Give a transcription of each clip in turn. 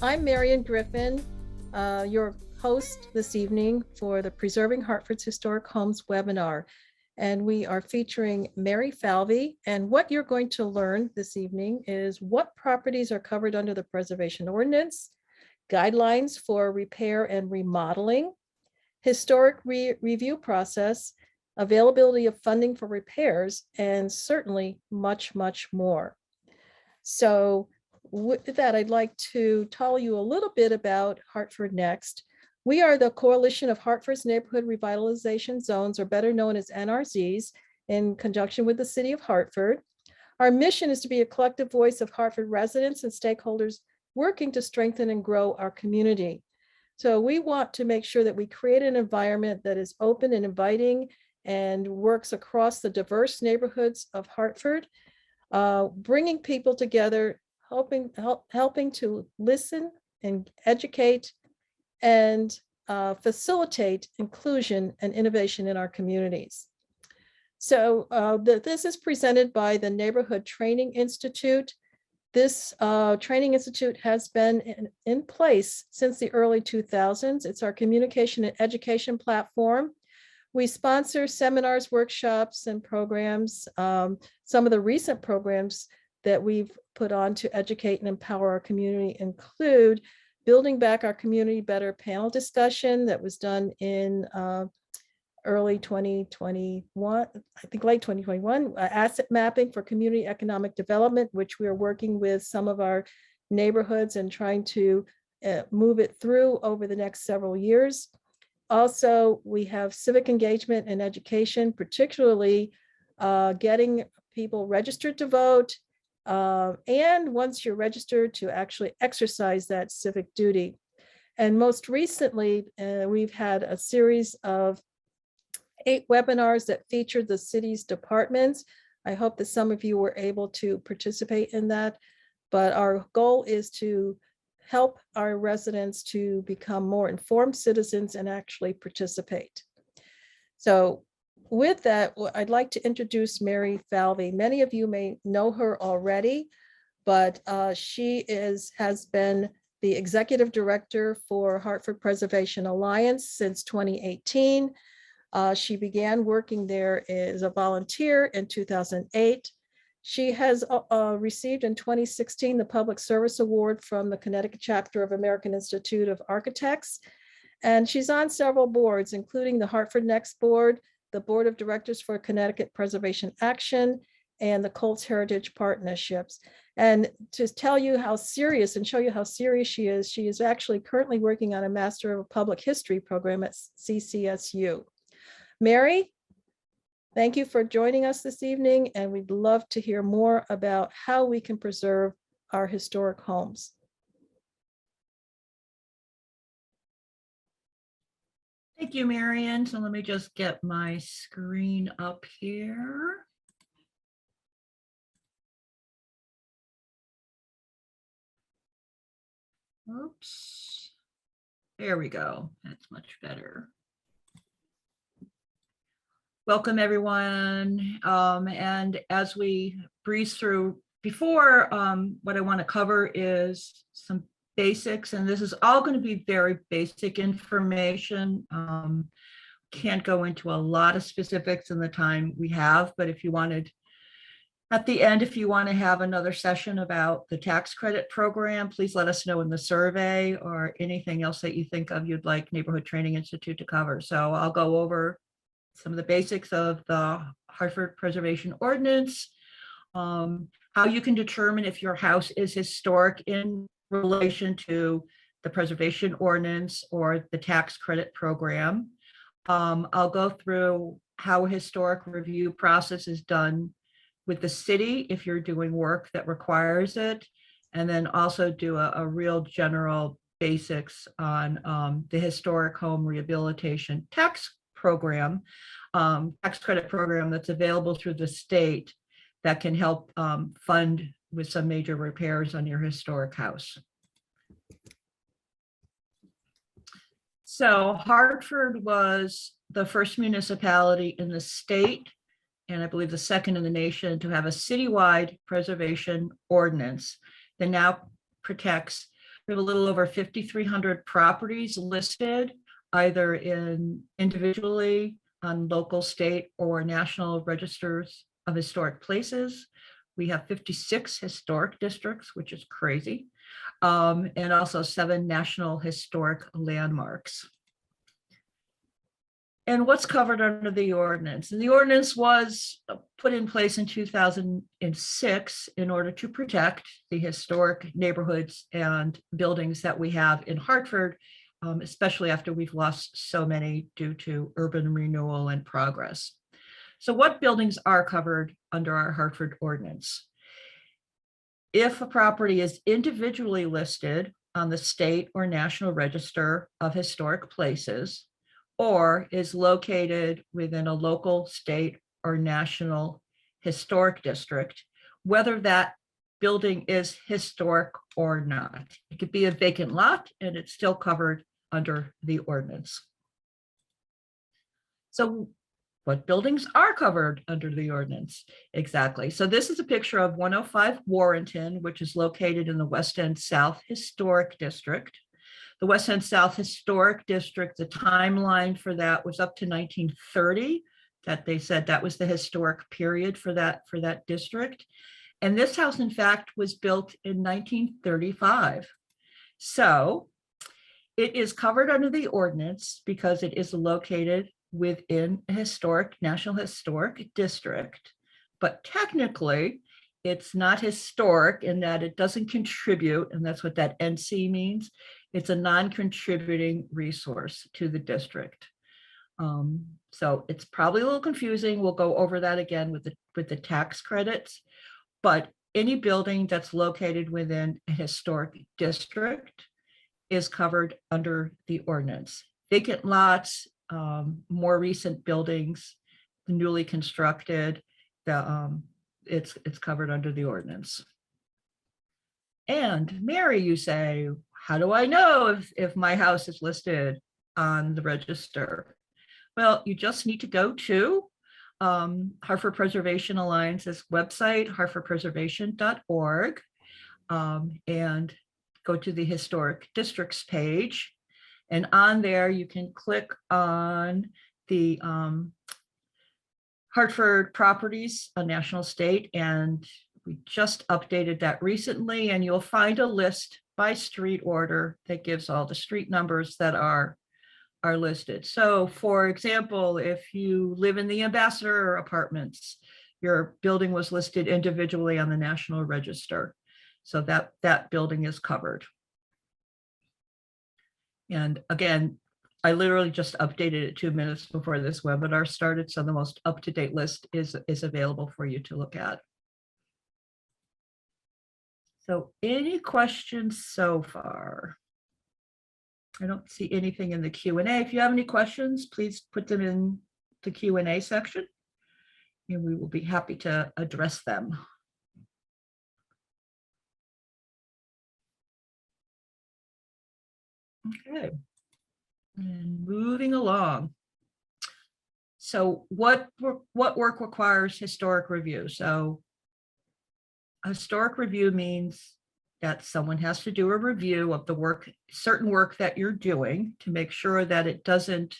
I'm Marian Griffin, your host this evening for the Preserving Hartford's Historic Homes webinar. And we are featuring Mary Valvey. And what you're going to learn this evening is what properties are covered under the Preservation Ordinance, guidelines for repair and remodeling, historic review process, availability of funding for repairs, and certainly much, much more. So with that, I'd like to tell you a little bit about Hartford Next. We are the coalition of Hartford's neighborhood revitalization zones, or better known as NRZs, in conjunction with the city of Hartford. Our mission is to be a collective voice of Hartford residents and stakeholders working to strengthen and grow our community. So we want to make sure that we create an environment that is open and inviting and works across the diverse neighborhoods of Hartford, bringing people together, helping to listen and educate and facilitate inclusion and innovation in our communities. So this is presented by the Neighborhood Training Institute. This training institute has been in place since the early 2000s. It's our communication and education platform. We sponsor seminars, workshops, and programs. Some of the recent programs that we've put on to educate and empower our community include Building Back Our Community Better panel discussion that was done in early 2021, I think late 2021, asset mapping for community economic development, which we are working with some of our neighborhoods and trying to move it through over the next several years. Also, we have civic engagement and education, particularly getting people registered to vote, and once you're registered, to actually exercise that civic duty. And most recently, we've had a series of 8 webinars that featured the city's departments. I hope that some of you were able to participate in that, but our goal is to help our residents to become more informed citizens and actually participate. So with that, I'd like to introduce Mary Valvey. Many of you may know her already, but she has been the executive director for Hartford Preservation Alliance since 2018. She began working there as a volunteer in 2008. She has received in 2016 the Public Service Award from the Connecticut chapter of American Institute of Architects. And she's on several boards, including the Hartford Next Board, the Board of Directors for Connecticut Preservation Action, and the Colts Heritage Partnerships. And to tell you how serious and show you how serious she is actually currently working on a Master of Public History program at CCSU. Mary, thank you for joining us this evening, and we'd love to hear more about how we can preserve our historic homes. Thank you, Marian. So let me just get my screen up here. Oops. There we go. That's much better. Welcome, everyone. And as we breeze through before, what I want to cover is some basics, and this is all going to be very basic information. Can't go into a lot of specifics in the time we have, but if you wanted, at the end, if you want to have another session about the tax credit program, please let us know in the survey, or anything else that you think of you'd like Neighborhood Training Institute to cover. So I'll go over some of the basics of the Hartford Preservation Ordinance, how you can determine if your house is historic in relation to the Preservation Ordinance or the tax credit program. I'll go through how a historic review process is done with the city if you're doing work that requires it, and then also do a real general basics on the historic home rehabilitation tax program, tax credit program that's available through the state that can help fund with some major repairs on your historic house. So Hartford was the first municipality in the state, and I believe the second in the nation, to have a citywide preservation ordinance that now protects We have a little over 5,300 properties listed, either individually on local, state, or national registers of historic places. We have 56 historic districts, which is crazy, and also 7 national historic landmarks. And what's covered under the ordinance? And the ordinance was put in place in 2006 in order to protect the historic neighborhoods and buildings that we have in Hartford, especially after we've lost so many due to urban renewal and progress. So what buildings are covered under our Hartford ordinance? If a property is individually listed on the state or national register of historic places, or is located within a local, state, or national historic district, whether that building is historic or not. It could be a vacant lot and it's still covered under the ordinance. So what buildings are covered under the ordinance? Exactly. So this is a picture of 105 Warrenton, which is located in the West End South Historic District. The West End South Historic District, the timeline for that was up to 1930, that they said that was the historic period for that district. And this house, in fact, was built in 1935. So it is covered under the ordinance because it is located within a National Historic District. But technically, it's not historic in that it doesn't contribute, and that's what that NC means. It's a non-contributing resource to the district. So it's probably a little confusing. We'll go over that again with the tax credits, but any building that's located within a historic district is covered under the ordinance. Vacant lots, more recent buildings, the newly constructed, it's covered under the ordinance. And Mary, you say, how do I know if my house is listed on the register? Well, you just need to go to Hartford Preservation Alliance's website, hartfordpreservation.org, and go to the Historic Districts page. And on there, you can click on the Hartford properties on national state, and we just updated that recently, and you'll find a list by street order that gives all the street numbers that are listed. So for example, if you live in the Ambassador Apartments, your building was listed individually on the National Register. So that building is covered. And again, I literally just updated it 2 minutes before this webinar started. So the most up-to-date list is available for you to look at. So any questions so far? I don't see anything in the Q&A. If you have any questions, please put them in the Q&A section, and we will be happy to address them. Okay, and moving along. So what work requires historic review? So a historic review means that someone has to do a review of the work, certain work that you're doing, to make sure that it doesn't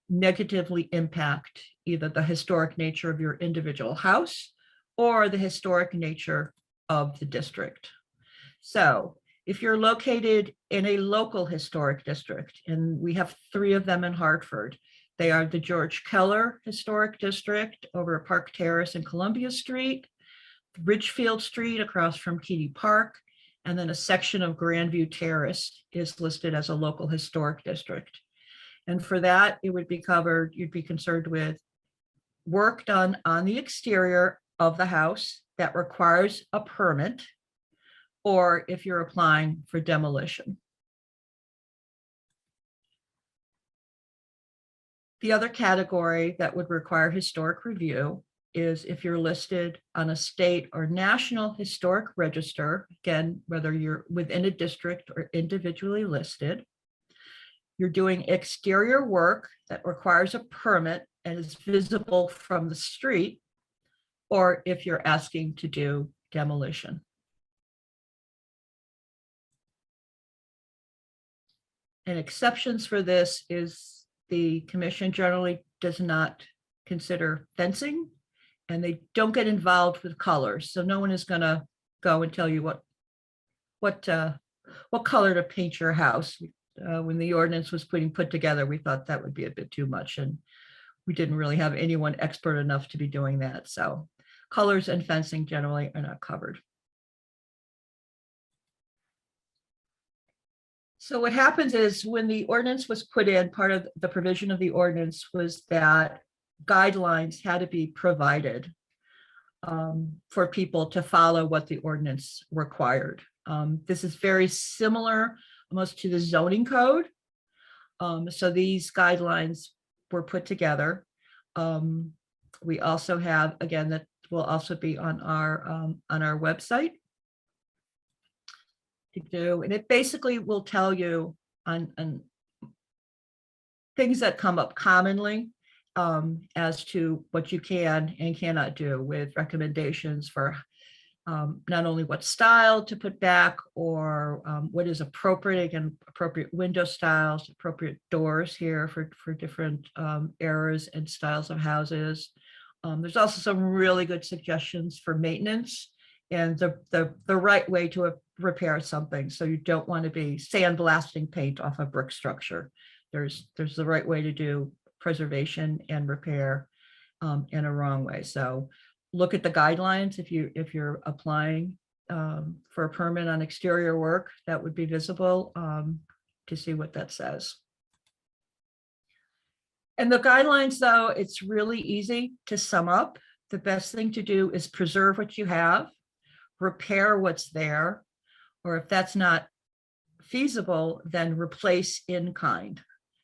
negatively impact either the historic nature of your individual house or the historic nature of the district. So if you're located in a local historic district, and we have 3 of them in Hartford, they are the George Keller Historic District over at Park Terrace and Columbia Street, Ridgefield Street across from Keedy Park, and then a section of Grandview Terrace is listed as a local historic district. And for that, it would be covered, you'd be concerned with work done on the exterior of the house that requires a permit, or if you're applying for demolition. The other category that would require historic review is if you're listed on a state or national historic register, again, whether you're within a district or individually listed, you're doing exterior work that requires a permit and is visible from the street, or if you're asking to do demolition. And exceptions for this is the commission generally does not consider fencing, and they don't get involved with colors. So no one is going to go and tell you what color to paint your house. When the ordinance was put together, we thought that would be a bit too much, and we didn't really have anyone expert enough to be doing that. So colors and fencing generally are not covered. So what happens is when the ordinance was put in, part of the provision of the ordinance was that guidelines had to be provided for people to follow what the ordinance required. This is very similar almost to the zoning code. So these guidelines were put together. We also have, again, that will also be on our website to do, and it basically will tell you on things that come up commonly as to what you can and cannot do, with recommendations for not only what style to put back or what is appropriate, and appropriate window styles, appropriate doors here for different eras and styles of houses. There's also some really good suggestions for maintenance and the right way to repair something. So you don't want to be sandblasting paint off a brick structure. There's the right way to do preservation and repair in a wrong way. So look at the guidelines if you're applying for a permit on exterior work, that would be visible to see what that says. And the guidelines, though, it's really easy to sum up. The best thing to do is preserve what you have, repair what's there, or if that's not feasible, then replace in kind.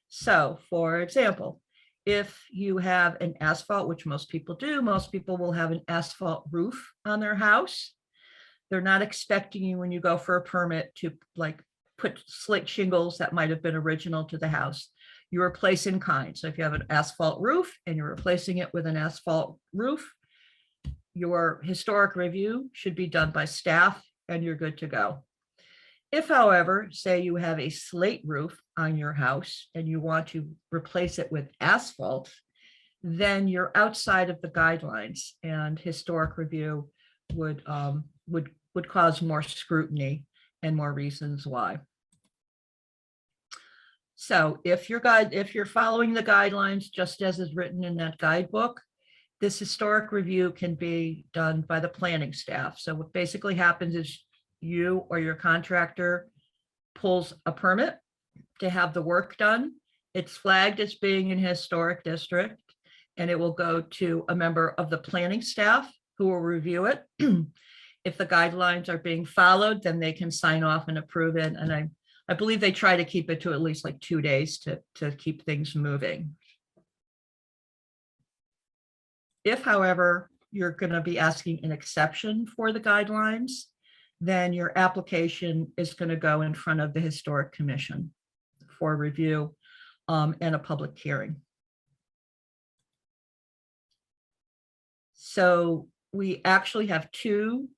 So, for example, if you have an asphalt, which most people do, most people will have an asphalt roof on their house. They're not expecting you when you go for a permit to like put slate shingles that might have been original to the house. You replace in kind. So if you have an asphalt roof and you're replacing it with an asphalt roof, your historic review should be done by staff and you're good to go. If, however, say you have a slate roof on your house and you want to replace it with asphalt, then you're outside of the guidelines, and historic review would cause more scrutiny and more reasons why. So if you're following the guidelines just as is written in that guidebook, this historic review can be done by the planning staff. So what basically happens is you or your contractor pulls a permit to have the work done. It's flagged as being in historic district, and it will go to a member of the planning staff who will review it. If the guidelines are being followed, then they can sign off and approve it. And I believe they try to keep it to at least like 2 days to keep things moving. If, however, you're going to be asking an exception for the guidelines, then your application is going to go in front of the Historic Commission for review and a public hearing. So we actually have 2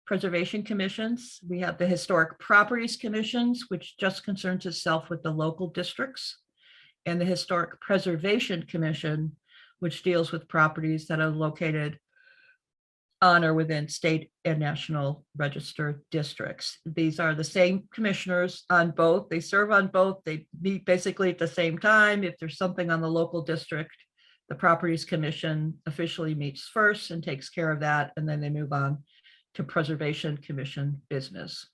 preservation commissions. We have the Historic Properties Commissions, which just concerns itself with the local districts, and the Historic Preservation Commission, which deals with properties that are located on or within state and national register districts. These are the same commissioners on both. They serve on both. They meet basically at the same time. If there's something on the local district, the Properties Commission officially meets first and takes care of that, and then they move on to Preservation Commission business.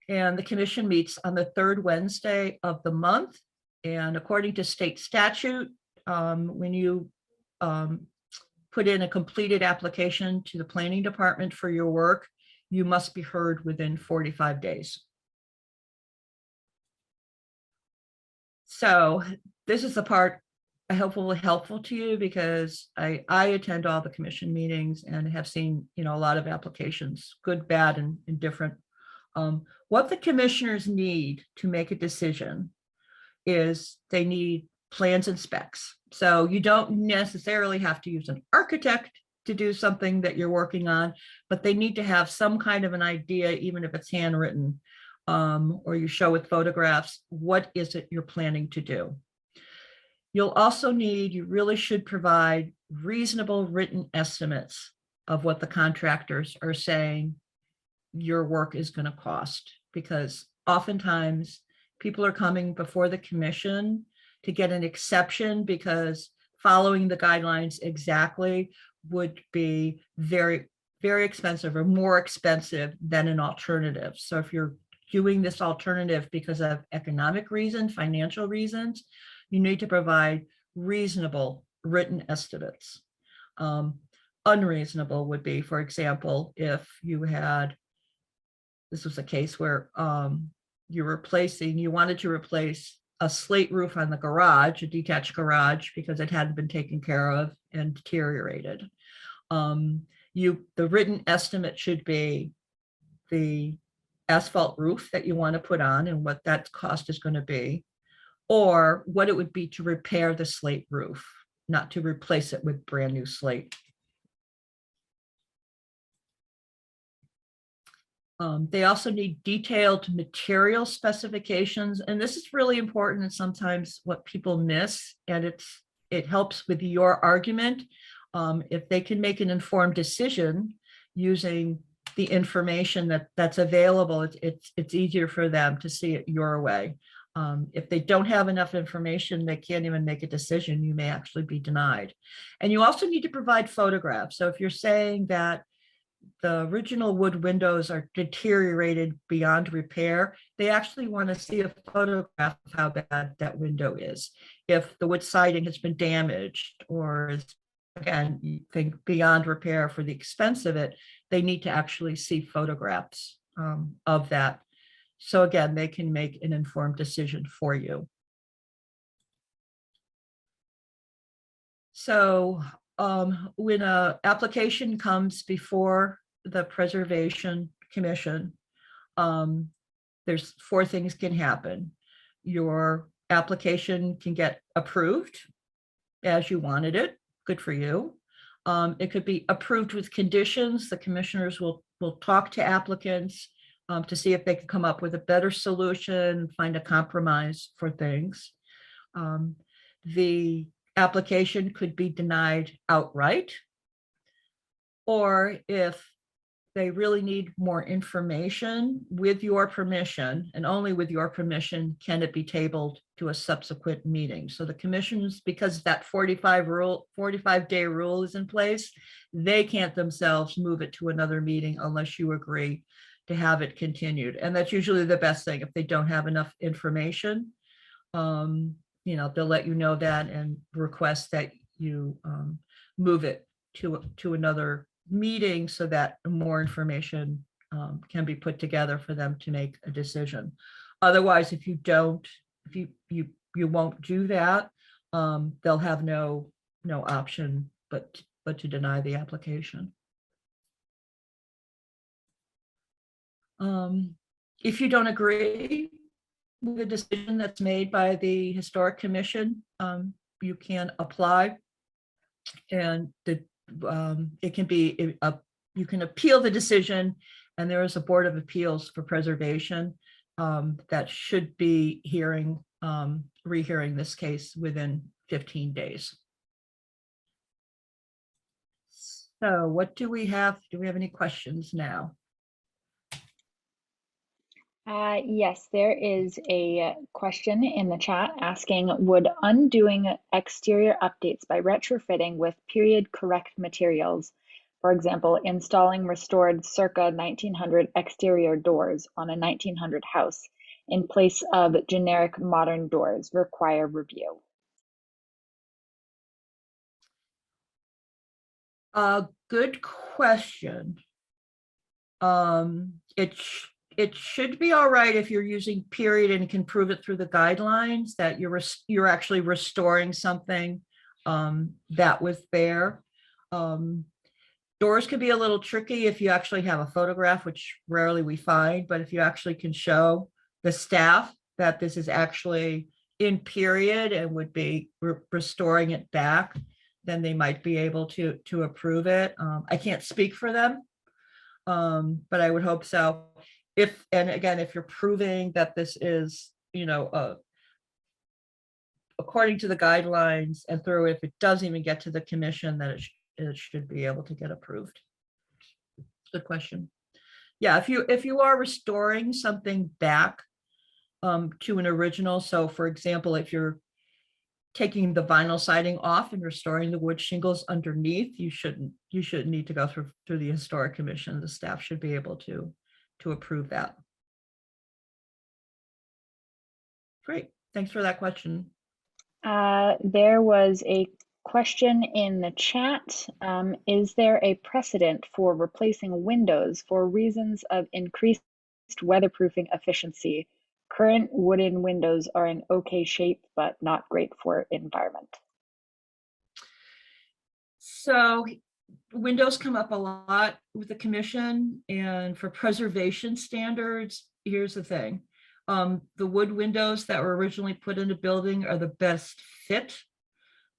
And the commission meets on the 3rd Wednesday of the month. And according to state statute, when you put in a completed application to the planning department for your work, you must be heard within 45 days. So this is the part hopefully helpful to you, because I attend all the commission meetings and have seen, a lot of applications, good, bad, and indifferent. What the commissioners need to make a decision is they need plans and specs. So you don't necessarily have to use an architect to do something that you're working on, but they need to have some kind of an idea, even if it's handwritten, or you show with photographs, what is it you're planning to do? You'll also need, you really should provide reasonable written estimates of what the contractors are saying your work is going to cost, because oftentimes people are coming before the commission to get an exception because following the guidelines exactly would be very, very expensive or more expensive than an alternative. So if you're doing this alternative because of economic reasons, financial reasons, you need to provide reasonable written estimates. Unreasonable would be, for example, if you had, this was a case where you wanted to replace a slate roof on the garage, a detached garage, because it hadn't been taken care of and deteriorated. The written estimate should be the asphalt roof that you want to put on and what that cost is going to be, or what it would be to repair the slate roof, not to replace it with brand new slate. They also need detailed material specifications, and this is really important and sometimes what people miss, and it helps with your argument. If they can make an informed decision using the information that's available, it's easier for them to see it your way. If they don't have enough information, they can't even make a decision. You may actually be denied. And you also need to provide photographs. So if you're saying that the original wood windows are deteriorated beyond repair, they actually want to see a photograph of how bad that window is. If the wood siding has been damaged or is, again, you think beyond repair for the expense of it, they need to actually see photographs of that. So again, they can make an informed decision for you. So when an application comes before the Preservation Commission, there's 4 things can happen. Your application can get approved as you wanted it. Good for you. It could be approved with conditions. The commissioners will talk to applicants to see if they can come up with a better solution, find a compromise for things. The application could be denied outright, or if they really need more information, with your permission, and only with your permission, can it be tabled to a subsequent meeting. So the commissions, because that 45-day rule is in place, they can't themselves move it to another meeting unless you agree to have it continued. And that's usually the best thing. If they don't have enough information, they'll let you know that and request that you move it to another meeting so that more information can be put together for them to make a decision. Otherwise, if you won't do that, they'll have no option but to deny the application. If you don't agree with the decision that's made by the Historic Commission, you can apply, and it can be you can appeal the decision, and there is a Board of Appeals for Preservation that should be rehearing this case within 15 days. So what do we have? Do we have any questions now? Yes, there is a question in the chat asking, would undoing exterior updates by retrofitting with period correct materials, for example, installing restored circa 1900 exterior doors on a 1900 house in place of generic modern doors, require review? Good question. It should be all right if you're using period and can prove it through the guidelines that you're actually restoring something that was there. Doors can be a little tricky if you actually have a photograph, which rarely we find, but if you actually can show the staff that this is actually in period and would be restoring it back, then they might be able to approve it. I can't speak for them, but I would hope so. And again, if you're proving that this is, according to the guidelines and through, if it doesn't even get to the commission, that it should be able to get approved. Good question. Yeah, if you are restoring something back to an original, so for example, if you're taking the vinyl siding off and restoring the wood shingles underneath, you shouldn't need to go through the historic commission. The staff should be able to approve that. Great, thanks for that question. There was a question in the chat. Is there a precedent for replacing windows for reasons of increased weatherproofing efficiency? Current wooden windows are in okay shape, but not great for environment. So windows come up a lot with the commission, and for preservation standards, here's the thing. The wood windows that were originally put in a building are the best fit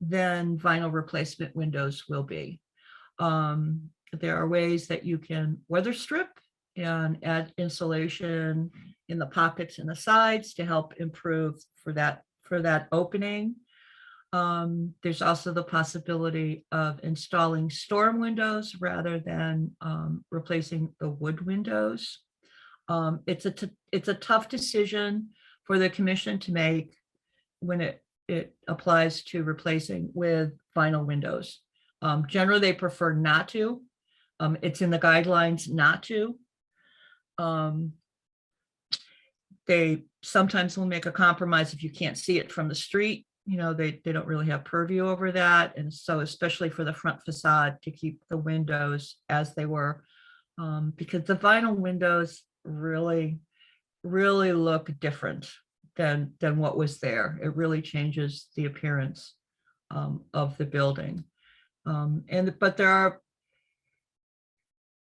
than vinyl replacement windows will be. There are ways that you can weather strip and add insulation in the pockets and the sides to help improve for that opening. There's also the possibility of installing storm windows rather than replacing the wood windows. It's a tough decision for the commission to make when it applies to replacing with vinyl windows. Generally, they prefer not to. It's in the guidelines not to. They sometimes will make a compromise if you can't see it from the street. They don't really have purview over that. And so especially for the front facade, to keep the windows as they were, because the vinyl windows really look different than what was there. It really changes the appearance of the building. But there are,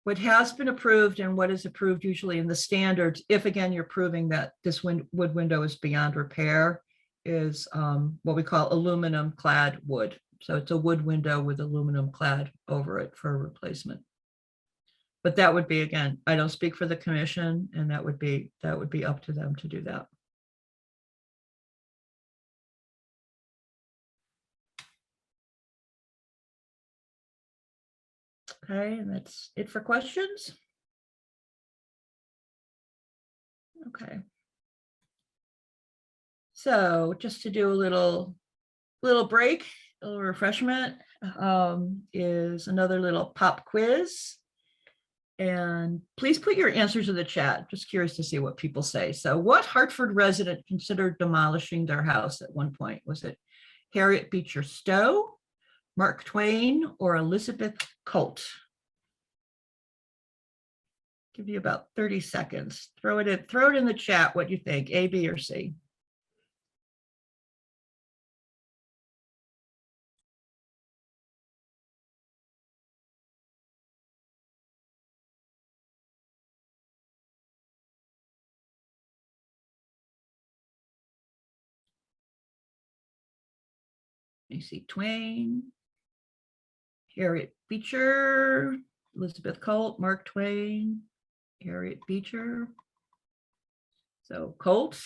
what has been approved and what is approved usually in the standards, if again you're proving that this wood window is beyond repair, is what we call aluminum clad wood. So it's a wood window with aluminum clad over it for a replacement. But that would be, again, I don't speak for the commission, and that would be up to them to do that. Okay, and that's it for questions. Okay. So just to do a little break, a little refreshment, is another little pop quiz. And please put your answers in the chat. Just curious to see what people say. So what Hartford resident considered demolishing their house at one point? Was it Harriet Beecher Stowe, Mark Twain, or Elizabeth Colt? Give you about 30 seconds. Throw it in the chat what you think, A, B, or C. You see Twain, Harriet Beecher, Elizabeth Colt, Mark Twain, Harriet Beecher. So Colt.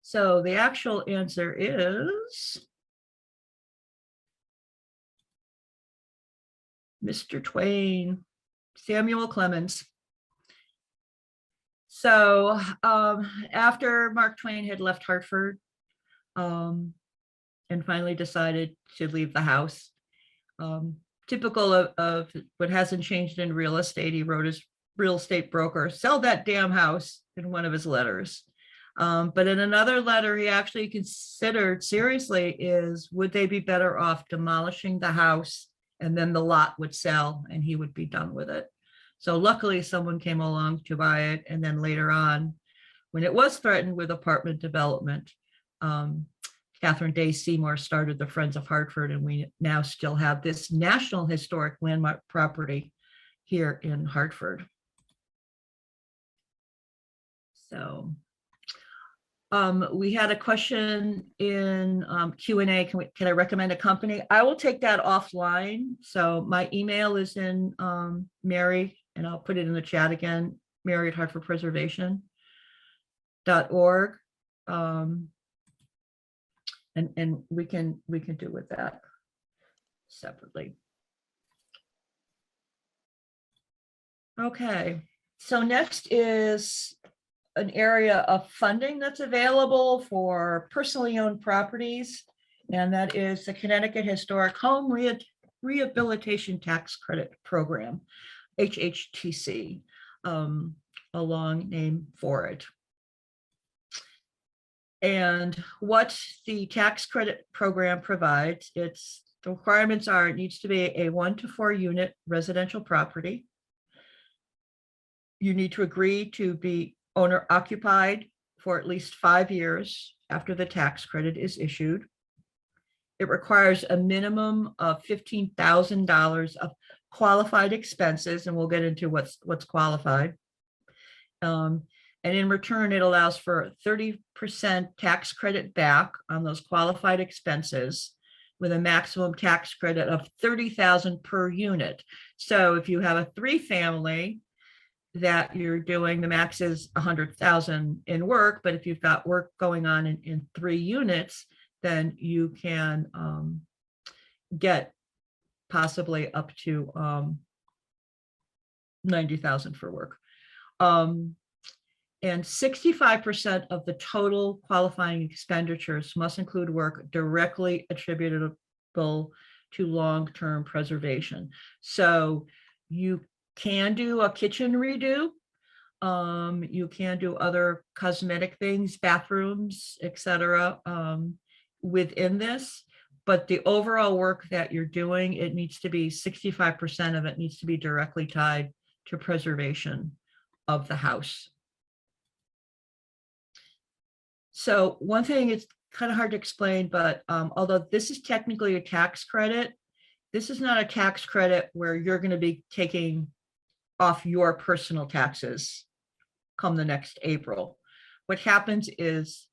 So the actual answer is Mr. Twain, Samuel Clemens. So after Mark Twain had left Hartford and finally decided to leave the house, typical of what hasn't changed in real estate, he wrote his real estate broker, sell that damn house, in one of his letters. But in another letter, he actually considered seriously is, would they be better off demolishing the house and then the lot would sell and he would be done with it. So luckily someone came along to buy it. And then later on, when it was threatened with apartment development, Catherine Day Seymour started the Friends of Hartford, and we now still have this National Historic Landmark property here in Hartford. So We had a question in Q&A. Can I recommend a company? I will take that offline. So my email is in Mary, and I'll put it in the chat again, Mary at hartfordpreservation.org. And we can do with that separately. Okay, so next is an area of funding that's available for personally owned properties, and that is the Connecticut Historic Home Rehabilitation Tax Credit Program, HHTC, a long name for it. And what the tax credit program provides, the requirements are, it needs to be a 1 to 4 unit residential property. You need to agree to be owner occupied for at least 5 years after the tax credit is issued. It requires a minimum of $15,000 of qualified expenses, and we'll get into what's qualified. And in return, it allows for 30% tax credit back on those qualified expenses with a maximum tax credit of $30,000 per unit. So if you have a 3-family that you're doing, the max is $100,000 in work, but if you've got work going on in 3 units, then you can get possibly up to $90,000 for work. And 65% of the total qualifying expenditures must include work directly attributable to long-term preservation. So you can do a kitchen redo. You can do other cosmetic things, bathrooms, etc. Within this, but the overall work that you're doing, it needs to be 65% of it needs to be directly tied to preservation of the house. So one thing, it's kind of hard to explain, but although this is technically a tax credit, this is not a tax credit where you're going to be taking off your personal taxes come the next April. What happens is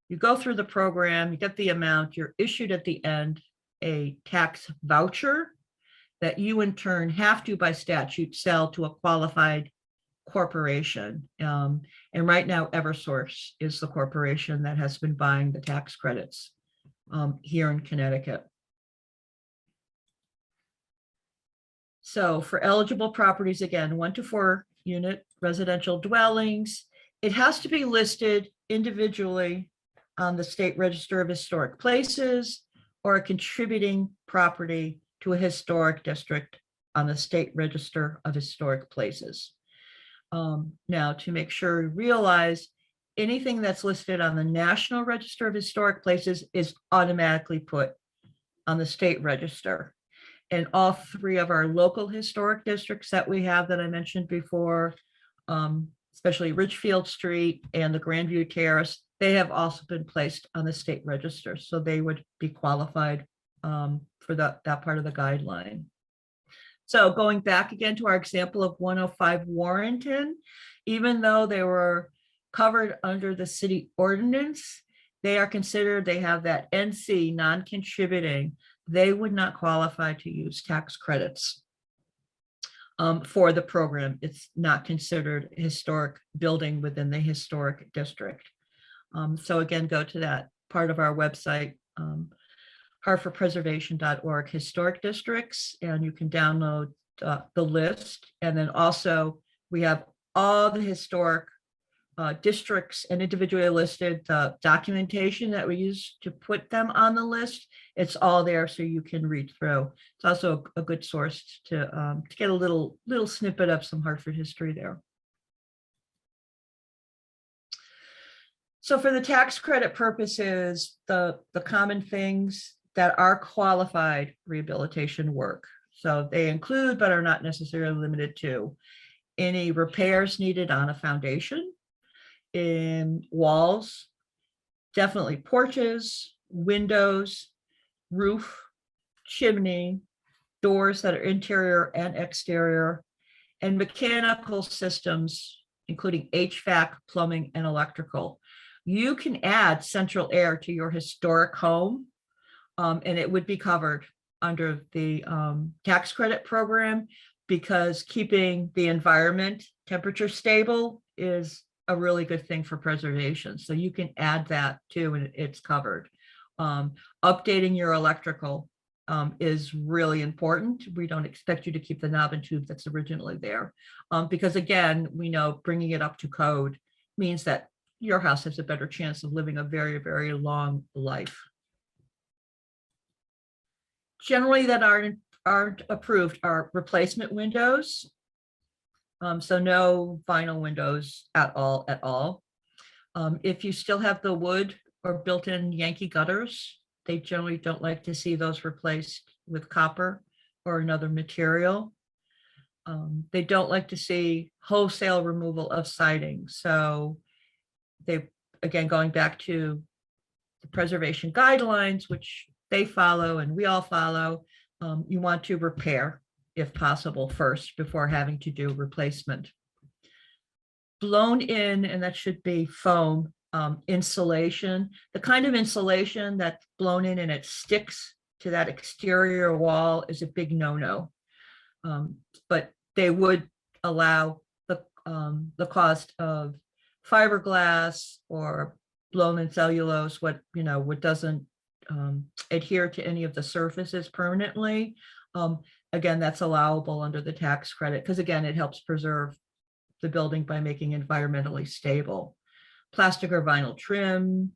you go through the program, you get the amount, you're issued at the end a tax voucher that you in turn have to, by statute, sell to a qualified corporation. And right now, Eversource is the corporation that has been buying the tax credits here in Connecticut. So for eligible properties, again, 1 to 4 unit residential dwellings, it has to be listed individually on the State Register of Historic Places or a contributing property to a historic district on the State Register of Historic Places. Now, to make sure you realize, anything that's listed on the National Register of Historic Places is automatically put on the State Register. And all 3 of our local historic districts that we have that I mentioned before, especially Richfield Street and the Grandview Terrace, they have also been placed on the State Register. So they would be qualified for that part of the guideline. So going back again to our example of 105 Warrenton, even though they were covered under the city ordinance, they are considered, they have that NC, non-contributing. They would not qualify to use tax credits for the program. It's not considered a historic building within the historic district. So again, go to that part of our website, hartfordpreservation.org, historic districts, and you can download the list. And then also we have all the historic districts and individually listed documentation that we use to put them on the list. It's all there so you can read through. It's also a good source to get a little snippet of some Hartford history there. So for the tax credit purposes, the common things that are qualified rehabilitation work. So they include, but are not necessarily limited to, any repairs needed on a foundation, in walls, definitely porches, windows, roof, chimney, doors that are interior and exterior, and mechanical systems, including HVAC, plumbing, and electrical. you can add central air to your historic home, and it would be covered under the tax credit program, because keeping the environment temperature stable is a really good thing for preservation. So you can add that too, and it's covered. Updating your electrical is really important. We don't expect you to keep the knob and tube that's originally there, because again, we know bringing it up to code means that your house has a better chance of living a very, very long life. Generally, that aren't approved are replacement windows. So no vinyl windows at all. If you still have the wood or built-in Yankee gutters, they generally don't like to see those replaced with copper or another material. They don't like to see wholesale removal of siding. So they, again, going back to the preservation guidelines, which they follow and we all follow, you want to repair if possible first before having to do replacement. Blown in, and that should be foam insulation. The kind of insulation that's blown in and it sticks to that exterior wall is a big no-no. But they would allow the cost of fiberglass or blown in cellulose, what doesn't adhere to any of the surfaces permanently. Again, that's allowable under the tax credit, because again, it helps preserve the building by making environmentally stable. Plastic or vinyl trim,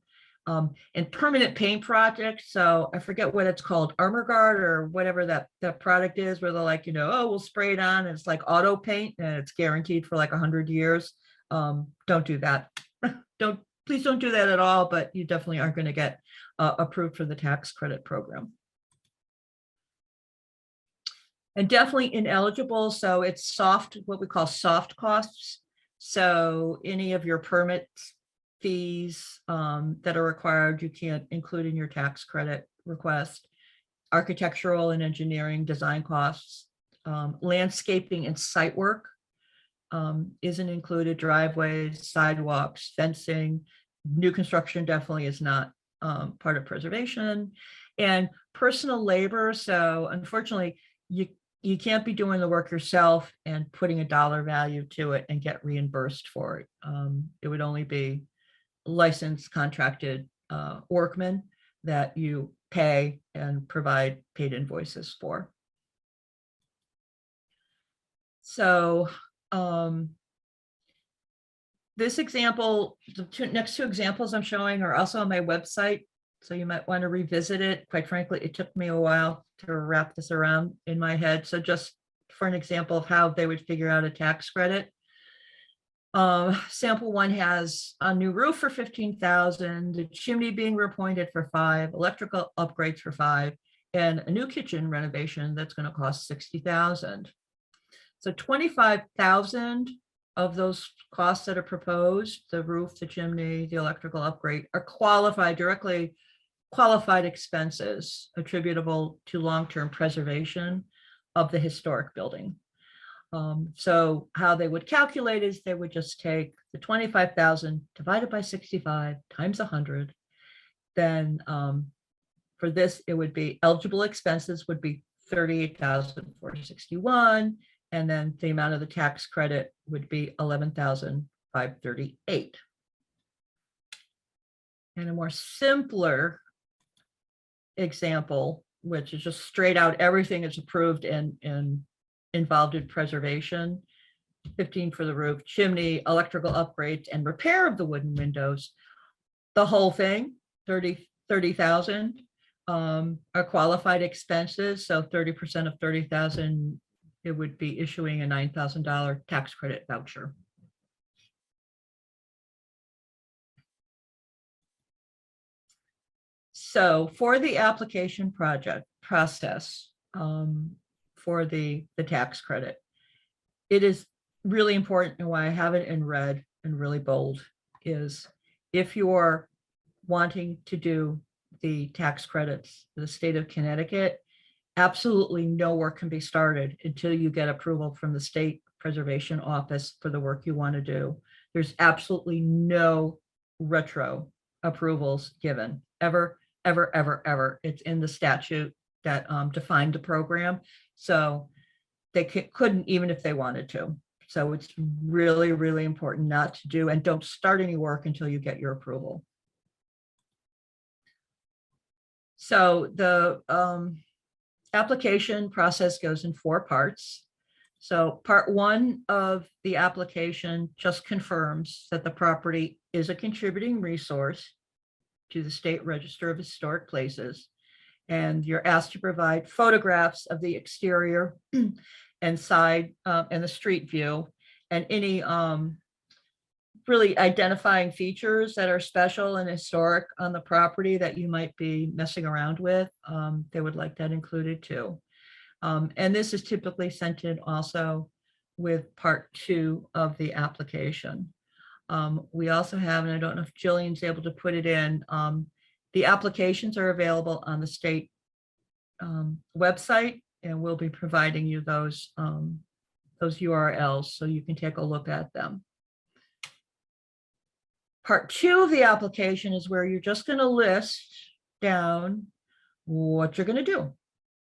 and permanent paint projects. So I forget what it's called, Armor Guard or whatever that product is, where they're like, oh, we'll spray it on and it's like auto paint and it's guaranteed for like 100 years. Don't do that. Please don't do that at all, but you definitely aren't going to get approved for the tax credit program. And definitely ineligible. So it's soft, what we call soft costs. So any of your permit fees that are required, you can't include in your tax credit request. Architectural and engineering design costs, landscaping and site work isn't included. Driveways, sidewalks, fencing, new construction definitely is not part of preservation. And personal labor. So unfortunately, you can't be doing the work yourself and putting a dollar value to it and get reimbursed for it. It would only be licensed contracted workmen that you pay and provide paid invoices for. So this example, the next two examples I'm showing are also on my website, so you might want to revisit it. Quite frankly, it took me a while to wrap this around in my head. So just for an example of how they would figure out a tax credit. Sample one has a new roof for $15,000, the chimney being repointed for $5,000, electrical upgrades for $5,000, and a new kitchen renovation that's going to cost $60,000. So $25,000 of those costs that are proposed, the roof, the chimney, the electrical upgrade, are directly qualified expenses attributable to long-term preservation of the historic building. So how they would calculate is they would just take the 25,000 divided by 65 times 100. Then for this, it would be eligible expenses would be 38,461. And then the amount of the tax credit would be 11,538. And a more simpler example, which is just straight out, everything is approved and involved in preservation. 15 for the roof, chimney, electrical upgrades, and repair of the wooden windows. The whole thing, 30,000 are qualified expenses. So 30% of 30,000, it would be issuing a $9,000 tax credit voucher. So for the application process for the tax credit, it is really important, and why I have it in red and really bold is if you're wanting to do the tax credits for the state of Connecticut, absolutely no work can be started until you get approval from the state preservation office for the work you want to do. There's absolutely no retro approvals given, ever, ever, ever, ever. It's in the statute that defined the program. So they couldn't, even if they wanted to. So it's really, really important not to do, and don't start any work until you get your approval. So the application process goes in 4 parts. So part 1 of the application just confirms that the property is a contributing resource to the State Register of Historic Places. And you're asked to provide photographs of the exterior and side and the street view, and any really identifying features that are special and historic on the property that you might be messing around with. They would like that included too. And this is typically sent in also with part 2 of the application. We also have, and I don't know if Jillian's able to put it in, the applications are available on the state website, and we'll be providing you those URLs so you can take a look at them. Part 2 of the application is where you're just going to list down what you're going to do.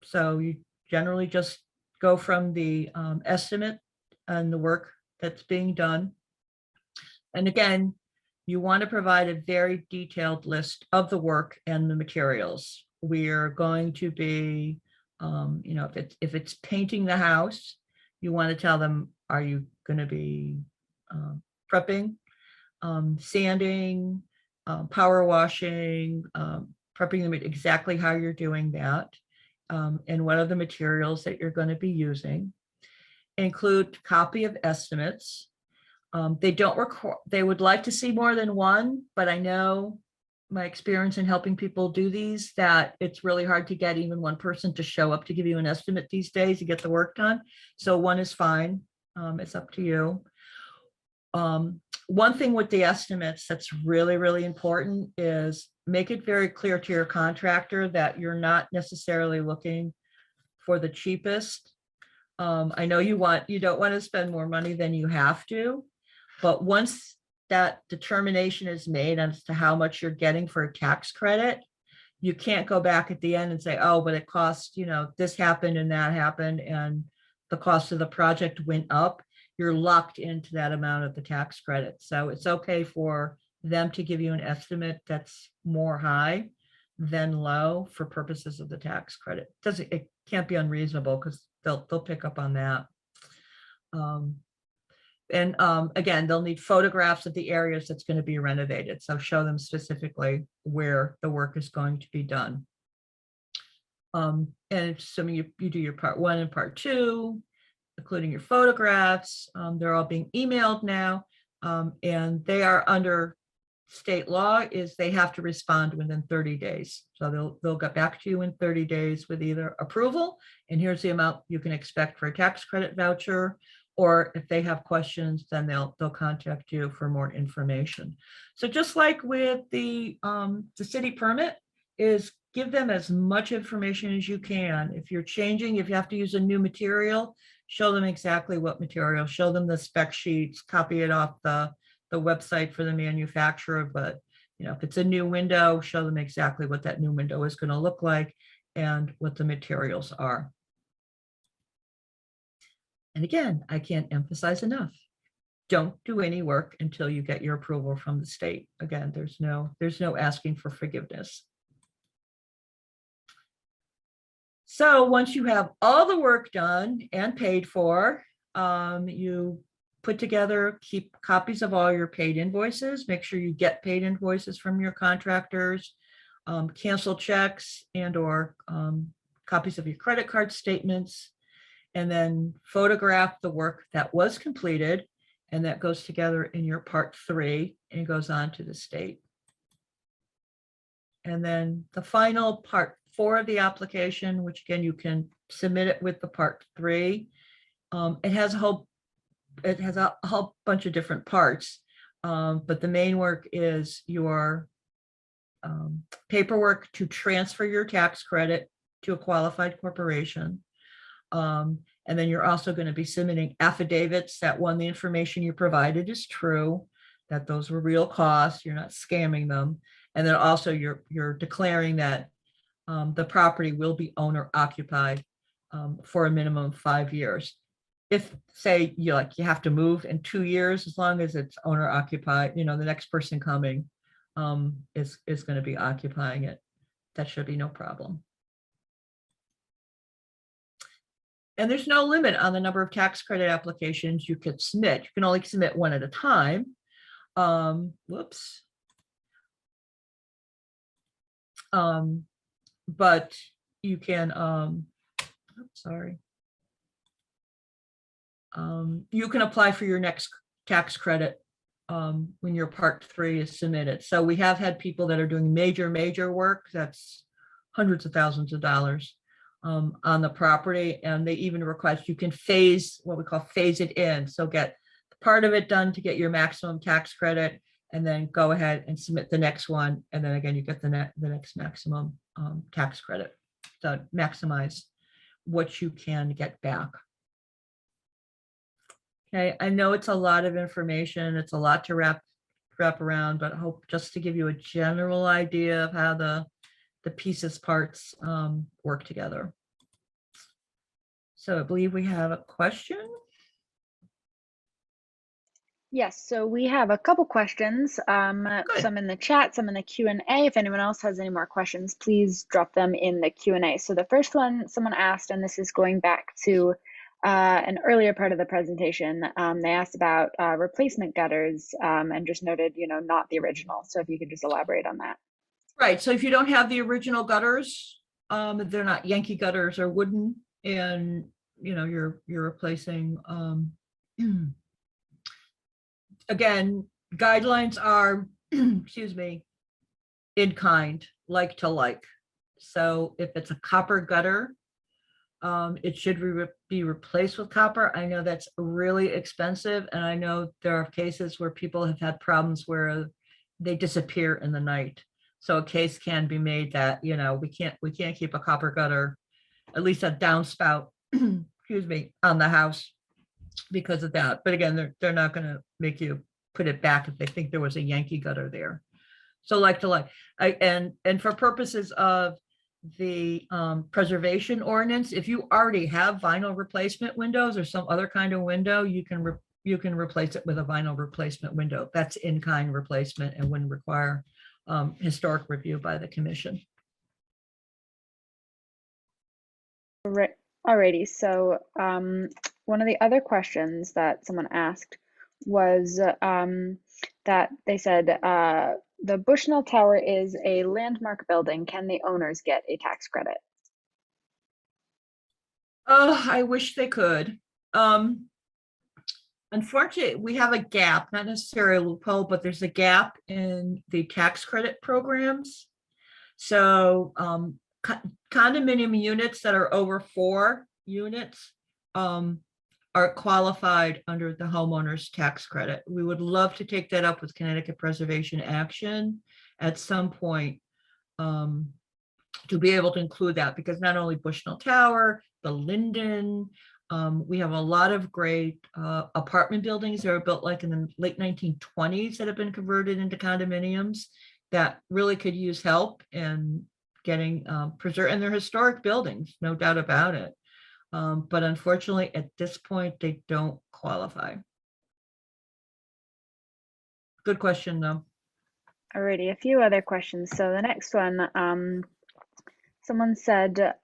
So you generally just go from the estimate and the work that's being done. And again, you want to provide a very detailed list of the work and the materials. We're going to be, if it's painting the house, you want to tell them, are you going to be prepping, sanding, power washing, prepping them exactly how you're doing that, and what are the materials that you're going to be using. Include copy of estimates. They don't record, they would like to see more than one, but I know my experience in helping people do these, that it's really hard to get even one person to show up to give you an estimate these days to get the work done. So 1 is fine. It's up to you. One thing with the estimates that's really, really important is make it very clear to your contractor that you're not necessarily looking for the cheapest. I know you don't want to spend more money than you have to, but once that determination is made as to how much you're getting for a tax credit, you can't go back at the end and say, oh, but it cost, this happened and that happened, and the cost of the project went up. You're locked into that amount of the tax credit. So it's okay for them to give you an estimate that's more high than low for purposes of the tax credit. It can't be unreasonable, because they'll pick up on that. And again, they'll need photographs of the areas that's going to be renovated. So show them specifically where the work is going to be done. And assuming you do your part 1 and part 2, including your photographs, they're all being emailed now. And they are under state law is they have to respond within 30 days. So they'll get back to you in 30 days with either approval, and here's the amount you can expect for a tax credit voucher, or if they have questions, then they'll contact you for more information. So just like with the city permit, is give them as much information as you can. If you're changing, if you have to use a new material, show them exactly what material, show them the spec sheets, copy it off the website for the manufacturer. But if it's a new window, show them exactly what that new window is going to look like and what the materials are. And again, I can't emphasize enough, don't do any work until you get your approval from the state. Again, there's no asking for forgiveness. So once you have all the work done and paid for, you put together, keep copies of all your paid invoices, make sure you get paid invoices from your contractors, cancel checks and/or copies of your credit card statements, and then photograph the work that was completed, and that goes together in your part 3 and goes on to the state. And then the final part 4 of the application, which again, you can submit it with the part 3. It has a whole bunch of different parts, but the main work is your paperwork to transfer your tax credit to a qualified corporation. And then you're also going to be submitting affidavits that, one, the information you provided is true, that those were real costs, you're not scamming them. And then also you're declaring that the property will be owner occupied for a minimum of 5 years. If say you have to move in 2 years, as long as it's owner occupied, the next person coming is going to be occupying it. That should be no problem. And there's no limit on the number of tax credit applications you could submit. You can only submit one at a time. Whoops. But you can, sorry. You can apply for your next tax credit when your Part 3 is submitted. So we have had people that are doing major work, that's hundreds of thousands of dollars on the property, and they even request you can phase, what we call phase it in. So get part of it done to get your maximum tax credit, and then go ahead and submit the next one, and then again you get the next maximum tax credit to maximize what you can get back. Okay, I know it's a lot of information, it's a lot to wrap around, but I hope just to give you a general idea of how the parts work together. So I believe we have a question. Yes, so we have a couple questions, Good. some in the chat, some in the Q&A. If anyone else has any more questions, please drop them in the Q&A. So the first one someone asked, and this is going back to an earlier part of the presentation, they asked about replacement gutters and just noted, not the original. So if you could just elaborate on that. Right, so if you don't have the original gutters, they're not Yankee gutters or wooden, and you're replacing, again, guidelines are, excuse me, in kind, like to like. So if it's a copper gutter, it should be replaced with copper. I know that's really expensive, and I know there are cases where people have had problems where they disappear in the night. So a case can be made that we can't keep a copper gutter, at least a downspout, excuse me, on the house because of that. But again, they're not going to make you put it back if they think there was a Yankee gutter there. So like to like, and for purposes of the preservation ordinance, if you already have vinyl replacement windows or some other kind of window, you can replace it with a vinyl replacement window. That's in-kind replacement and wouldn't require historic review by the commission. Alrighty, so one of the other questions that someone asked was that they said the Bushnell Tower is a landmark building. Can the owners get a tax credit? Oh, I wish they could. Unfortunately, we have a gap, not necessarily a loophole, but there's a gap in the tax credit programs. So condominium units that are over 4 units are qualified under the homeowner's tax credit. We would love to take that up with Connecticut Preservation Action at some point to be able to include that, because not only Bushnell Tower, the Linden, we have a lot of great apartment buildings that were built like in the late 1920s that have been converted into condominiums that really could use help in getting preserved, and they're historic buildings, no doubt about it. But unfortunately, at this point, they don't qualify. Good question, though. Alrighty, a few other questions. So the next one, someone said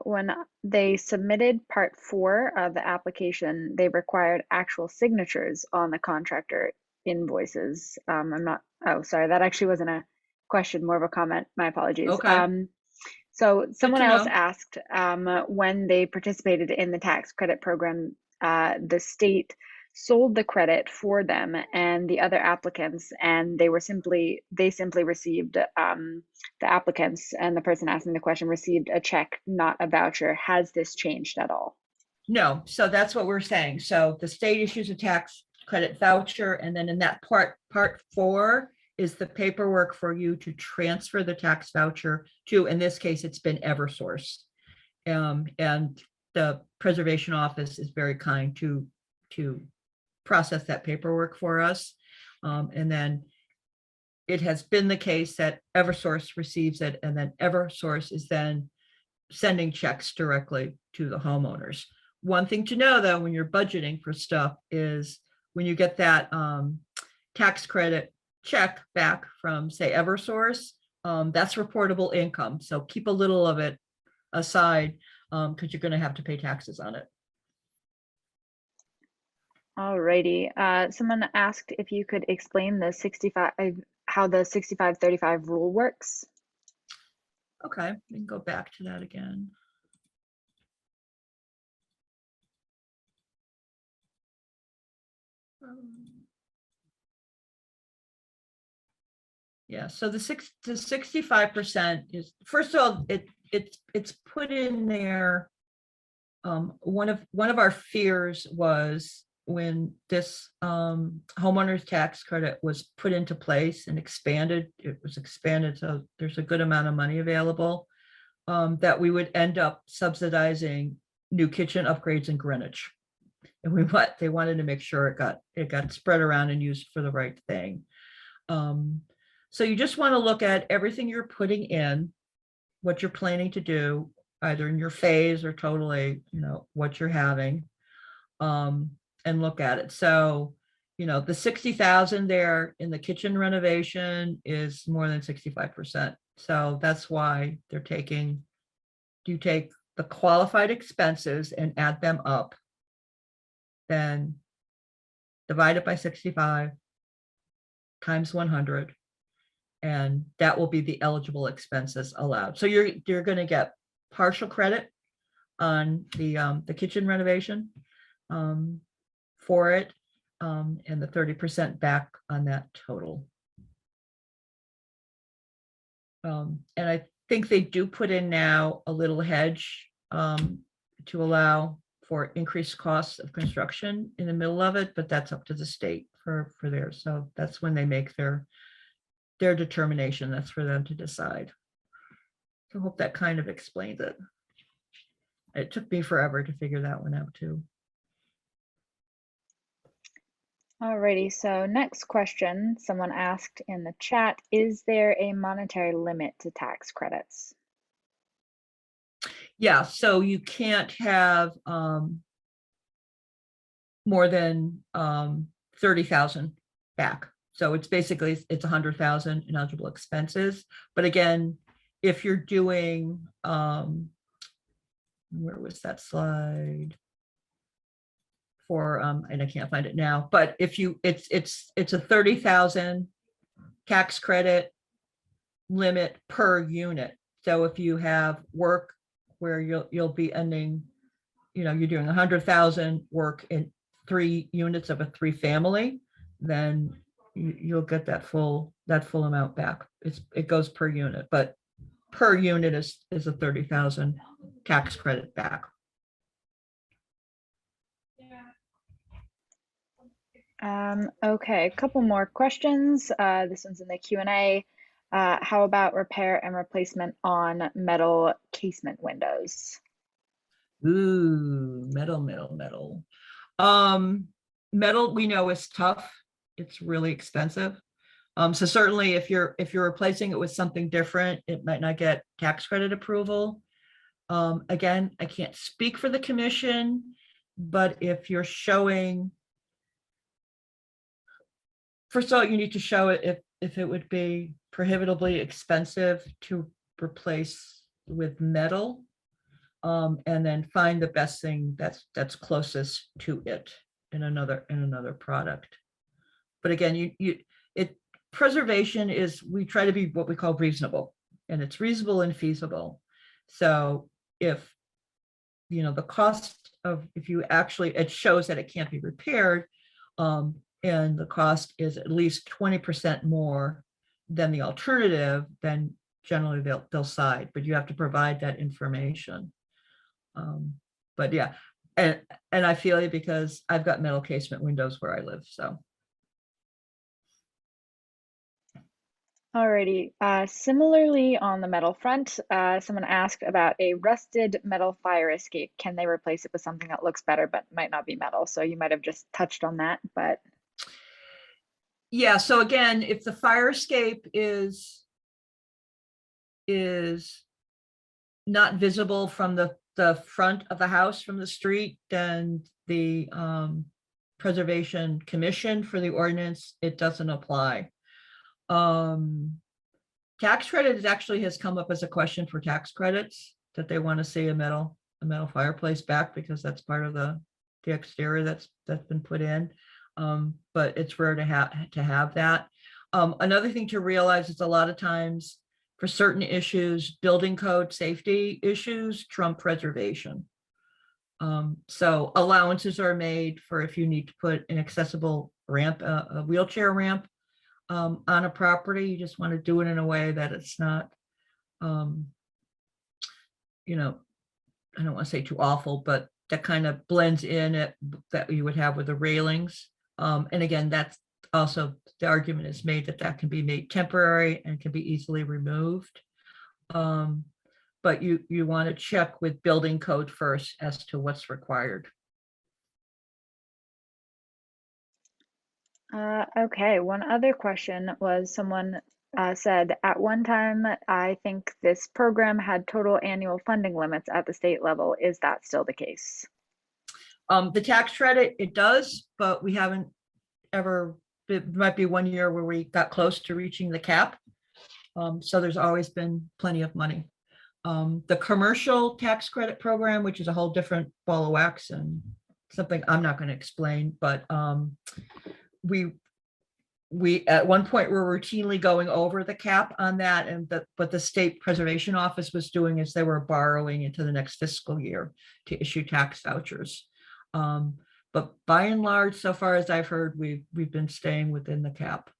when they submitted Part 4 of the application, they required actual signatures on the contractor invoices. Oh, sorry, that actually wasn't a question, more of a comment. My apologies. Okay. So someone else asked when they participated in the tax credit program, the state sold the credit for them and the other applicants, and they simply received, the applicants and the person asking the question received a check, not a voucher. Has this changed at all? No, so that's what we're saying. So the state issues a tax credit voucher, and then in that part 4 is the paperwork for you to transfer the tax voucher to, in this case, it's been Eversource. And the preservation office is very kind to process that paperwork for us. And then it has been the case that Eversource receives it, and then Eversource is then sending checks directly to the homeowners. One thing to know, though, when you're budgeting for stuff is when you get that tax credit check back from, say, Eversource, that's reportable income. So keep a little of it aside because you're going to have to pay taxes on it. Alrighty. Someone asked if you could explain the 65, how the 65-35 rule works. Okay, we can go back to that again. Yeah, so the 65% is, first of all, it's put in there. One of our fears was when this homeowner's tax credit was put into place and expanded, it was expanded, so there's a good amount of money available, that we would end up subsidizing new kitchen upgrades in Greenwich. And they wanted to make sure it got spread around and used for the right thing. So you just want to look at everything you're putting in, what you're planning to do, either in your phase or totally, what you're having, and look at it. So, the 60,000 there in the kitchen renovation is more than 65%. So that's why you take the qualified expenses and add them up, then divide it by 65 times 100, and that will be the eligible expenses allowed. So you're going to get partial credit on the kitchen renovation for it, and the 30% back on that total. And I think they do put in now a little hedge to allow for increased costs of construction in the middle of it, but that's up to the state for theirs. So that's when they make their determination. That's for them to decide. So I hope that kind of explains it. It took me forever to figure that one out too. Alrighty, so next question, someone asked in the chat, is there a monetary limit to tax credits? Yeah, so you can't have more than 30,000 back. So it's basically, it's 100,000 in eligible expenses. But again, if you're doing, where was that slide? For, and I can't find it now, but if you, it's a 30,000 tax credit limit per unit. So if you have work where you'll be ending, you're doing 100,000 work in 3 units of a 3-family, then you'll get that full amount back. It goes per unit, but per unit is a 30,000 tax credit back. Okay, a couple more questions. This one's in the Q&A. How about repair and replacement on metal casement windows? Ooh, metal. Metal we know is tough. It's really expensive. So certainly if you're replacing it with something different, it might not get tax credit approval. Again, I can't speak for the commission, but if you're showing, first of all, you need to show it if it would be prohibitively expensive to replace with metal, and then find the best thing that's closest to it in another product. But again, preservation is, we try to be what we call reasonable, and it's reasonable and feasible. So if the cost of, if you actually, it shows that it can't be repaired, and the cost is at least 20% more than the alternative, then generally they'll side, but you have to provide that information. But yeah, and I feel it because I've got metal casement windows where I live, so. Alrighty, similarly on the metal front, someone asked about a rusted metal fire escape. Can they replace it with something that looks better but might not be metal? So you might have just touched on that, but. Yeah, so again, if the fire escape is not visible from the front of the house from the street, then the Preservation Commission for the ordinance, it doesn't apply. Tax credit actually has come up as a question for tax credits, that they want to see a metal fireplace back because that's part of the exterior that's been put in. But it's rare to have that. Another thing to realize is a lot of times for certain issues, building code safety issues trump preservation. So allowances are made for if you need to put an accessible ramp, a wheelchair ramp on a property. You just want to do it in a way that it's not, you know, I don't want to say too awful, but that kind of blends in it that you would have with the railings. And again, that's also the argument is made that that can be made temporary and can be easily removed. But you want to check with building code first as to what's required. Okay, one other question was someone said, at one time, I think this program had total annual funding limits at the state level. Is that still the case? The tax credit, it does, but we haven't ever, it might be 1 year where we got close to reaching the cap. So there's always been plenty of money. The commercial tax credit program, which is a whole different ball of wax and something I'm not going to explain, but we at one point were routinely going over the cap on that, and what the state preservation office was doing is they were borrowing into the next fiscal year to issue tax vouchers. But by and large, so far as I've heard, we've been staying within the cap.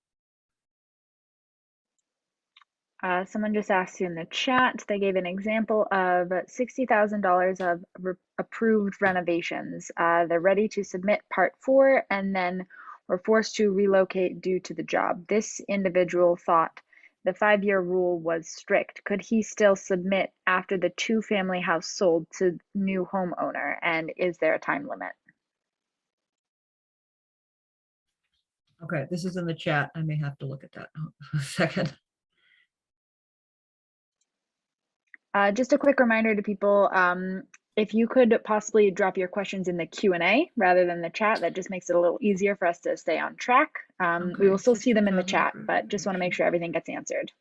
Someone just asked you in the chat, they gave an example of $60,000 of approved renovations. They're ready to submit part 4 and then were forced to relocate due to the job. This individual thought the 5-year rule was strict. Could he still submit after the 2-family house sold to new homeowner? And is there a time limit? Okay, this is in the chat. I may have to look at that in a second. Just a quick reminder to people, if you could possibly drop your questions in the Q&A rather than the chat, that just makes it a little easier for us to stay on track. We will still see them in the chat, but just want to make sure everything gets answered.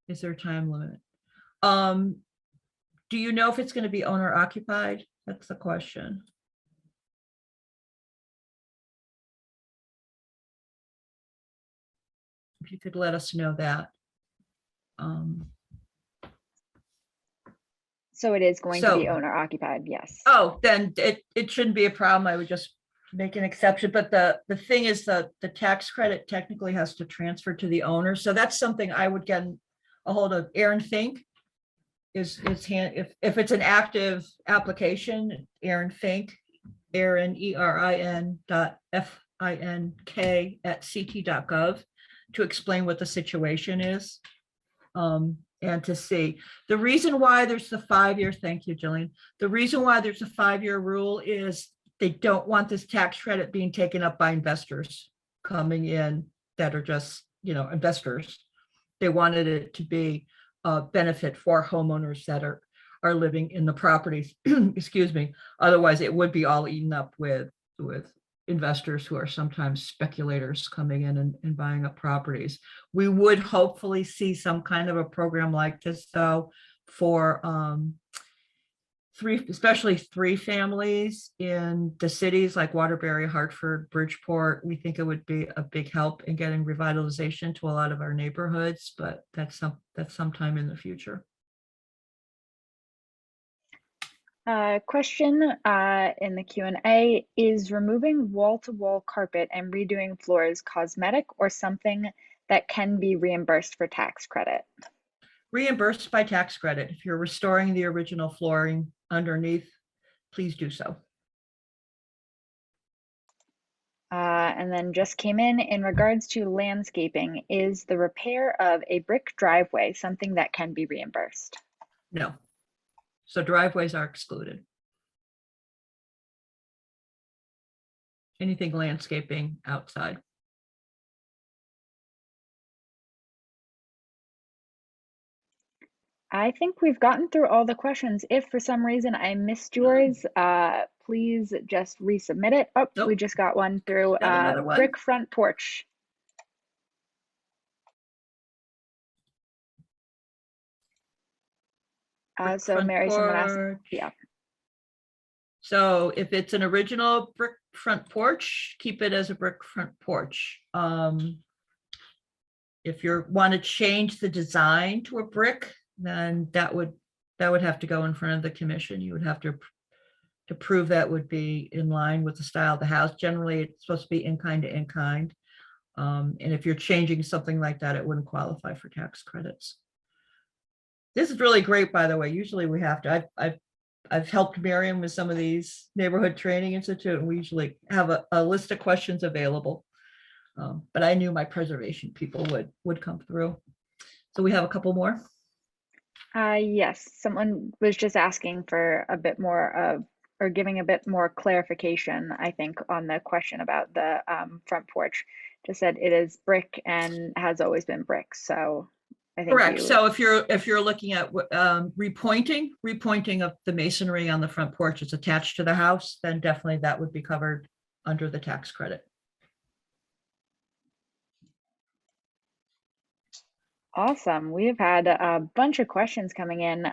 Is there a time limit? Do you know if it's going to be owner occupied? That's the question. If you could let us know that. So it is going to be owner occupied, yes. Oh, then it shouldn't be a problem. I would just make an exception. But the thing is that the tax credit technically has to transfer to the owner. So that's something I would get a hold of Aaron Fink. If it's an active application, Aaron Fink, Aaron ERIN.FINK@ct.gov to explain what the situation is. And to see the reason why there's the 5-year, thank you, Jillian. The reason why there's a 5-year rule is they don't want this tax credit being taken up by investors coming in that are just, investors. They wanted it to be a benefit for homeowners that are living in the properties, excuse me. Otherwise it would be all eaten up with investors who are sometimes speculators coming in and buying up properties. We would hopefully see some kind of a program like this though for especially 3 families in the cities like Waterbury, Hartford, Bridgeport. We think it would be a big help in getting revitalization to a lot of our neighborhoods, but that's sometime in the future. Question in the Q&A, is removing wall-to-wall carpet and redoing floors cosmetic or something that can be reimbursed for tax credit? Reimbursed by tax credit. If you're restoring the original flooring underneath, please do so. And then just came in regards to landscaping, is the repair of a brick driveway something that can be reimbursed? No. So driveways are excluded. Anything landscaping outside. I think we've gotten through all the questions. If for some reason I missed yours, please just resubmit it. Oh, we Nope. just got one through. Got another one. Brick front porch. Brick So front Mary, someone asked, porch. yeah. So if it's an original brick front porch, keep it as a brick front porch. If you want to change the design to a brick, then that would have to go in front of the commission. You would have to prove that would be in line with the style of the house. Generally, it's supposed to be in kind to in kind. And if you're changing something like that, it wouldn't qualify for tax credits. This is really great, by the way. Usually we have to, I've helped Miriam with some of these neighborhood training institute, and we usually have a list of questions available. But I knew my preservation people would come through. So we have a couple more. Yes, someone was just asking for a bit more of, or giving a bit more clarification, I think, on the question about the front porch. Just said it is brick and has always been brick. So I think Correct. So if you're looking at repointing of the masonry on the front porch is attached to the house, then definitely that would be covered under the tax credit. Awesome. We've had a bunch of questions coming in.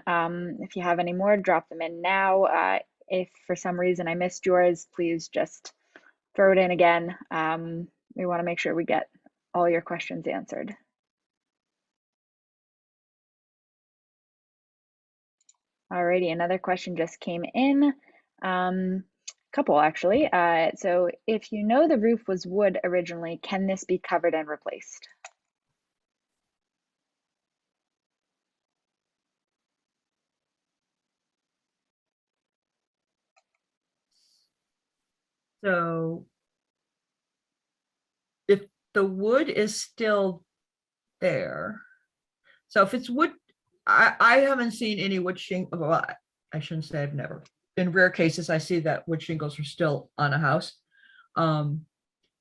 If you have any more, drop them in now. If for some reason I missed yours, please just throw it in again. We want to make sure we get all your questions answered. Alrighty, another question just came in. Couple actually. So if you know the roof was wood originally, can this be covered and replaced? So if the wood is still there, so if it's wood, I haven't seen any wood shingle. Well, I shouldn't say I've never. In rare cases, I see that wood shingles are still on a house. But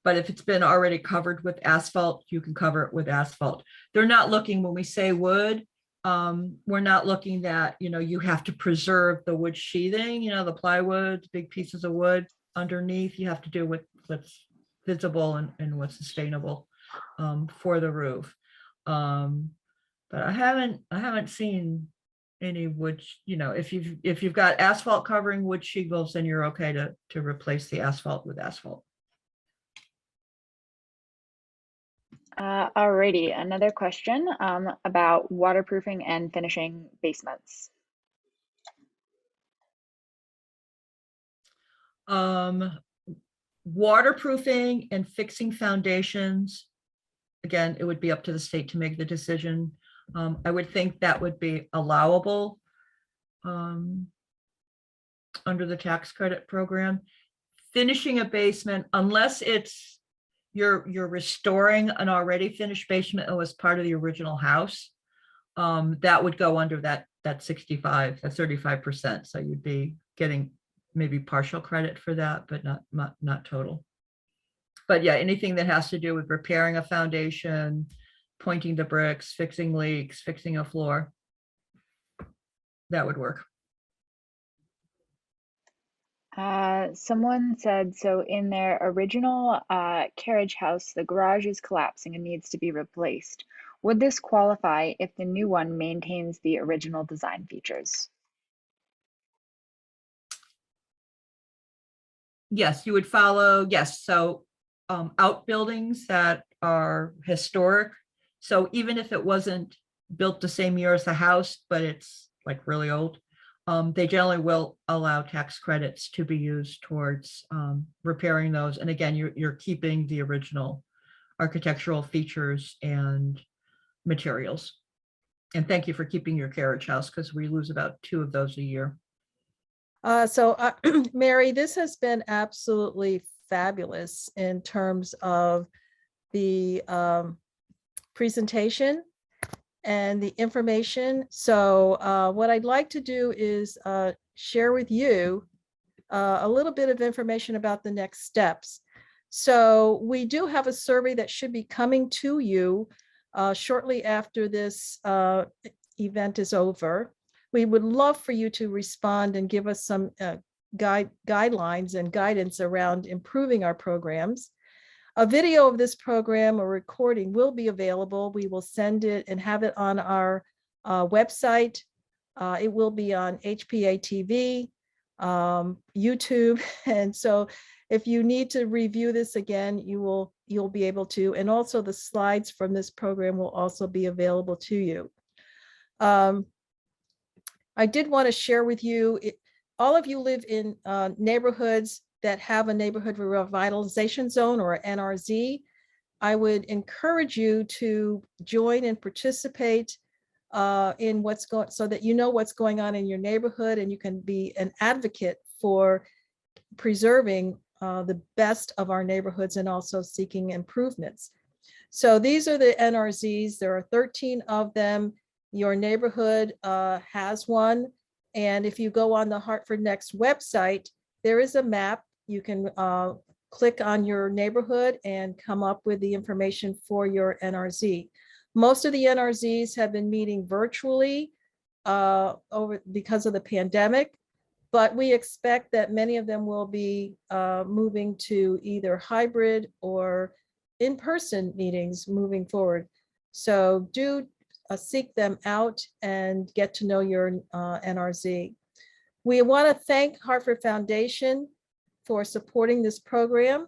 if it's been already covered with asphalt, you can cover it with asphalt. They're not looking, when we say wood, we're not looking that, you have to preserve the wood sheathing, the plywood, big pieces of wood underneath. You have to do what's visible and what's sustainable for the roof. But I haven't seen any wood, if you've got asphalt covering wood shingles, then you're okay to replace the asphalt with asphalt. Alrighty, another question about waterproofing and finishing basements. Waterproofing and fixing foundations, again, it would be up to the state to make the decision. I would think that would be allowable under the tax credit program. Finishing a basement, unless it's you're restoring an already finished basement that was part of the original house, that would go under that 35%. So you'd be getting maybe partial credit for that, but not total. But yeah, anything that has to do with repairing a foundation, pointing the bricks, fixing leaks, fixing a floor, that would work. Someone said, so in their original carriage house, the garage is collapsing and needs to be replaced. Would this qualify if the new one maintains the original design features? Yes, you would follow, yes. So outbuildings that are historic. So even if it wasn't built the same year as the house, but it's like really old, they generally will allow tax credits to be used towards repairing those. And again, you're keeping the original architectural features and materials. And thank you for keeping your carriage house, because we lose about 2 of those a year. So Mary, this has been absolutely fabulous in terms of the presentation and the information. So what I'd like to do is share with you a little bit of information about the next steps. So we do have a survey that should be coming to you shortly after this event is over. We would love for you to respond and give us some guidelines and guidance around improving our programs. A video of this program or recording will be available. We will send it and have it on our website. It will be on HPA-TV, YouTube. And so if you need to review this again, you'll be able to. And also the slides from this program will also be available to you. I did want to share with you, all of you live in neighborhoods that have a neighborhood revitalization zone or NRZ. I would encourage you to join and participate in what's going, so that you know what's going on in your neighborhood and you can be an advocate for preserving the best of our neighborhoods and also seeking improvements. So these are the NRZs. There are 13 of them. Your neighborhood has one. And if you go on the Hartford Next website, there is a map. You can click on your neighborhood and come up with the information for your NRZ. Most of the NRZs have been meeting virtually because of the pandemic, but we expect that many of them will be moving to either hybrid or in-person meetings moving forward. So do seek them out and get to know your NRZ. We want to thank Hartford Foundation for supporting this program.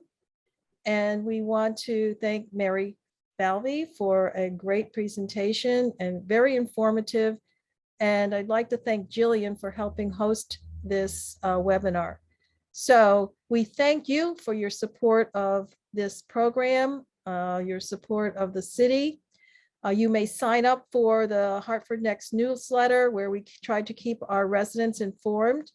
And we want to thank Mary Valvey for a great presentation and very informative. And I'd like to thank Jillian for helping host this webinar. So we thank you for your support of this program, your support of the city. You may sign up for the Hartford Next newsletter, where we try to keep our residents informed.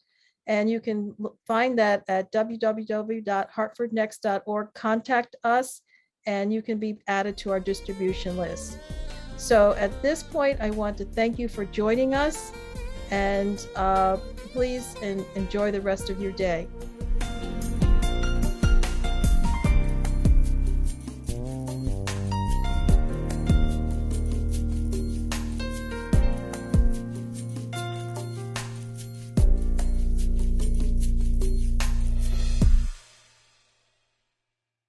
And you can find that at www.hartfordnext.org. Contact us and you can be added to our distribution list. So at this point, I want to thank you for joining us, and please enjoy the rest of your day.